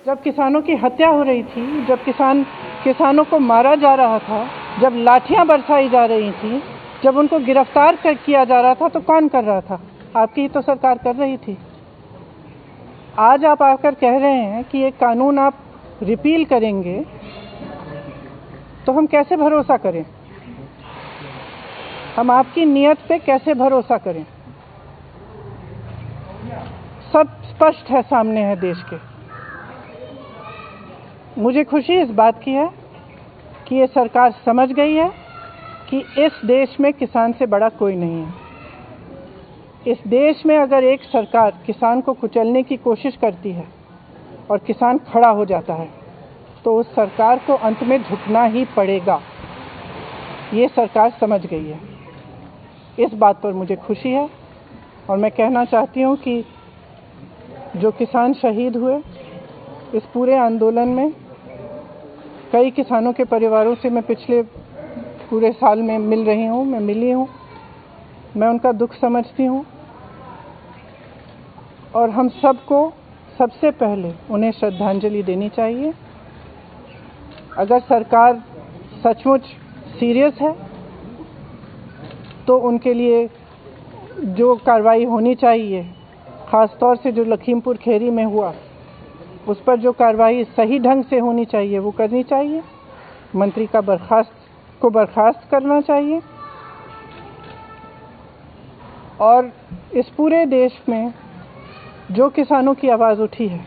जब किसानों की हत्या हो रही थी, जब किसानों को मारा जा रहा था, जब लाठियां बरसाई जा रही थी, जब उनको गिरफ्तार किया जा रहा था, तो कौन कर रहा था? आपकी ही तो सरकार कर रही थी। आज आप आकर कह रहे हैं कि ये कानून आप रिपील करेंगे, तो हम कैसे भरोसा करें? हम आपकी नीयत पे कैसे भरोसा करें? सब स्पष्ट है, सामने है देश के। मुझे खुशी इस बात की है कि ये सरकार समझ गई है कि इस देश में किसान से बड़ा कोई नहीं है। इस देश में अगर एक सरकार किसान को कुचलने की कोशिश करती है और किसान खड़ा हो जाता है, तो उस सरकार को अंत में झुकना ही पड़ेगा। ये सरकार समझ गई है। इस बात पर मुझे खुशी है और मैं कहना चाहती हूँ कि जो किसान शहीद हुए इस पूरे आंदोलन में, कई किसानों के परिवारों से मैं पिछले पूरे साल में मिल रही हूँ, मैं मिली हूँ, मैं उनका दुख समझती हूँ और हम सबको सबसे पहले उन्हें श्रद्धांजलि देनी चाहिए। अगर सरकार सचमुच सीरियस है तो उनके लिए जो कार्रवाई होनी चाहिए, ख़ास तौर से जो लखीमपुर खीरी में हुआ, उस पर जो कार्रवाई सही ढंग से होनी चाहिए वो करनी चाहिए। मंत्री का बर्खास्त करना चाहिए और इस पूरे देश में जो किसानों की आवाज़ उठी है,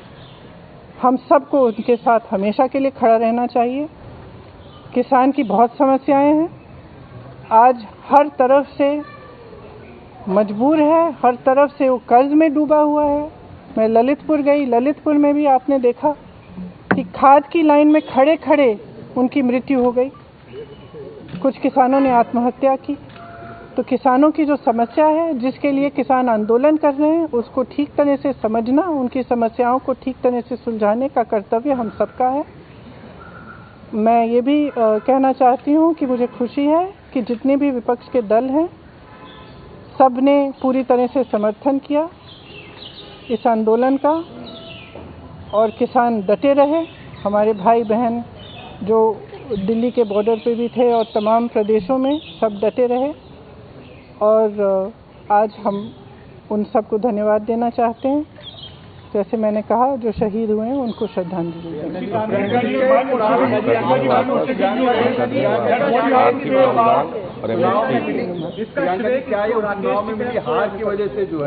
हम सबको उनके साथ हमेशा के लिए खड़ा रहना चाहिए। किसान की बहुत समस्याएं हैं, आज हर तरफ से मजबूर है, हर तरफ से वो कर्ज में डूबा हुआ है। मैं ललितपुर गई, ललितपुर में भी आपने देखा कि खाद की लाइन में खड़े खड़े उनकी मृत्यु हो गई। कुछ किसानों ने आत्महत्या की। तो किसानों की जो समस्या है, जिसके लिए किसान आंदोलन कर रहे हैं, उसको ठीक तरह से समझना, उनकी समस्याओं को ठीक तरह से सुलझाने का कर्तव्य हम सबका है। मैं ये भी कहना चाहती हूँ कि मुझे खुशी है कि जितने भी विपक्ष के दल हैं, सब ने पूरी तरह से समर्थन किया इस आंदोलन का और किसान डटे रहे। हमारे भाई बहन जो दिल्ली के बॉर्डर पे भी थे और तमाम प्रदेशों में, सब डटे रहे और आज हम उन सबको धन्यवाद देना चाहते हैं। जैसे मैंने कहा, जो शहीद हुए हैं उनको श्रद्धांजलि देना।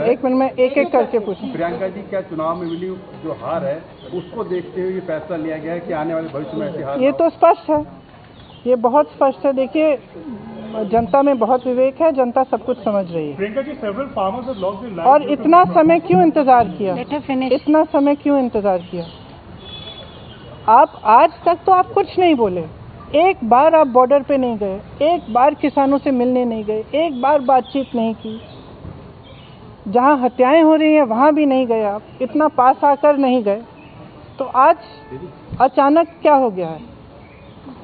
एक मिनट में एक एक करके पूछूं। प्रियंका जी, क्या चुनाव में मिली जो हार है उसको देखते हुए ये फैसला लिया गया है कि आने वाले भविष्य में ऐसी हार? ये तो स्पष्ट है, ये बहुत स्पष्ट है। देखिए, जनता में बहुत विवेक है, जनता सब कुछ समझ रही है। और इतना समय क्यों इंतजार किया? इतना समय क्यों इंतजार किया? आप आज तक तो आप कुछ नहीं बोले, एक बार आप बॉर्डर पे नहीं गए, एक बार किसानों से मिलने नहीं गए, एक बार बातचीत नहीं की। जहां हत्याएं हो रही हैं वहां भी नहीं गए आप, इतना पास आकर नहीं गए। तो आज अचानक क्या हो गया है?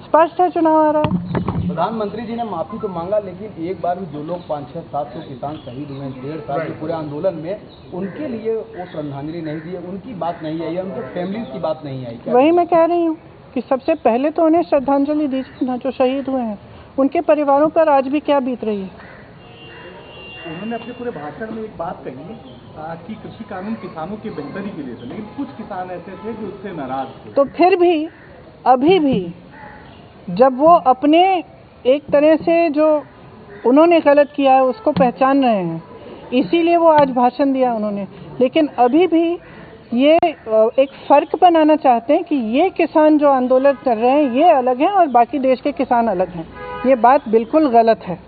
स्पष्ट है, चुनाव आ रहा है। प्रधानमंत्री जी ने माफी तो मांगा, लेकिन एक बार भी जो लोग 500-700 किसान शहीद हुए 1.5 साल के पूरे आंदोलन में, उनके लिए वो श्रद्धांजलि नहीं दी, उनकी बात नहीं आई, उनके फैमिली की बात नहीं आई। वही मैं कह रही हूँ कि सबसे पहले तो उन्हें श्रद्धांजलि दीजिए ना, जो शहीद हुए हैं। उनके परिवारों पर आज भी क्या बीत रही है? उन्होंने अपने पूरे भाषण में एक बात कही कि कृषि कानून किसानों की बेहतरी के लिए थे, लेकिन कुछ किसान ऐसे थे जो उससे नाराज थे। तो फिर भी अभी भी जब वो अपने एक तरह से जो उन्होंने गलत किया है उसको पहचान रहे हैं, इसीलिए वो आज भाषण दिया उन्होंने। लेकिन अभी भी ये एक फ़र्क बनाना चाहते हैं कि ये किसान जो आंदोलन कर रहे हैं ये अलग हैं और बाकी देश के किसान अलग हैं। ये बात बिल्कुल गलत है।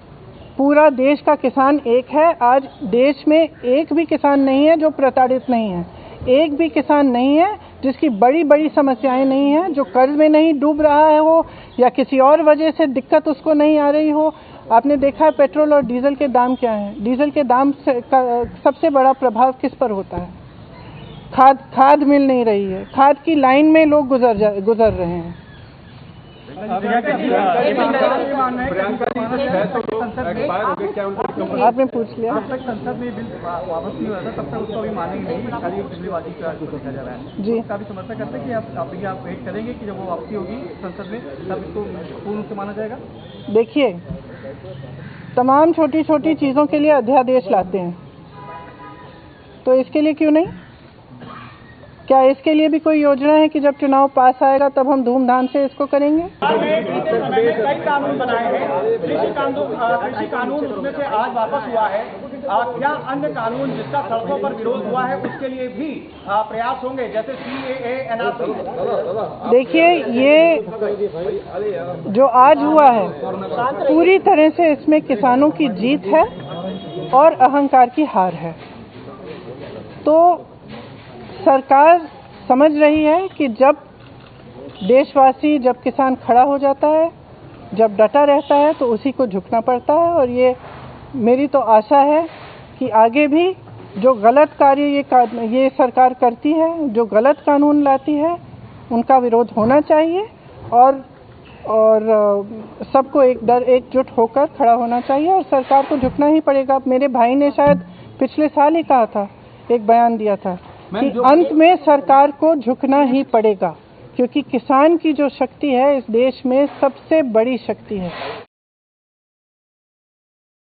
पूरा देश का किसान एक है। आज देश में एक भी किसान नहीं है जो प्रताड़ित नहीं है, एक भी किसान नहीं है जिसकी बड़ी बड़ी समस्याएं नहीं हैं, जो कर्ज में नहीं डूब रहा है हो या किसी और वजह से दिक्कत उसको नहीं आ रही हो। आपने देखा है पेट्रोल और डीजल के दाम क्या हैं। डीजल के दाम का सबसे बड़ा प्रभाव किस पर होता है? खाद मिल नहीं रही है, खाद की लाइन में लोग गुजर रहे हैं। प्रियंका जी 600 लोग एक्सपायर हो गए, क्या उनको आपने पूछ लिया। जब तक संसद में बिल वापस नहीं हुआ था तब तक उसको अभी मानेंगे नहीं, खाली बिजलीबाजी का देखा जा रहा है जी। उसका भी समर्थन करते हैं कि आप वेट करेंगे कि जब वो वापसी होगी संसद में तब इसको पूर्ण रूप से माना जाएगा। देखिए, तमाम छोटी छोटी चीज़ों के लिए अध्यादेश लाते हैं, तो इसके लिए क्यों नहीं? क्या इसके लिए भी कोई योजना है कि जब चुनाव पास आएगा तब हम धूमधाम से इसको करेंगे? कई कानून बनाए हैं, कृषि कानून उसमें से आज वापस हुआ है। क्या अन्य कानून जिसका सड़कों पर विरोध हुआ है उसके लिए भी प्रयास होंगे, जैसे CAA, NRC? देखिए, ये जो आज हुआ है पूरी तरह से इसमें किसानों की जीत है और अहंकार की हार है। तो सरकार समझ रही है कि जब देशवासी, जब किसान खड़ा हो जाता है, जब डटा रहता है तो उसी को झुकना पड़ता है। और ये मेरी तो आशा है कि आगे भी जो गलत कार्य ये सरकार करती है, जो गलत कानून लाती है, उनका विरोध होना चाहिए और सबको एकजुट होकर खड़ा होना चाहिए और सरकार को झुकना ही पड़ेगा। मेरे भाई ने शायद पिछले साल ही कहा था, एक बयान दिया था कि अंत में सरकार को झुकना ही पड़ेगा, क्योंकि किसान की जो शक्ति है इस देश में सबसे बड़ी शक्ति है।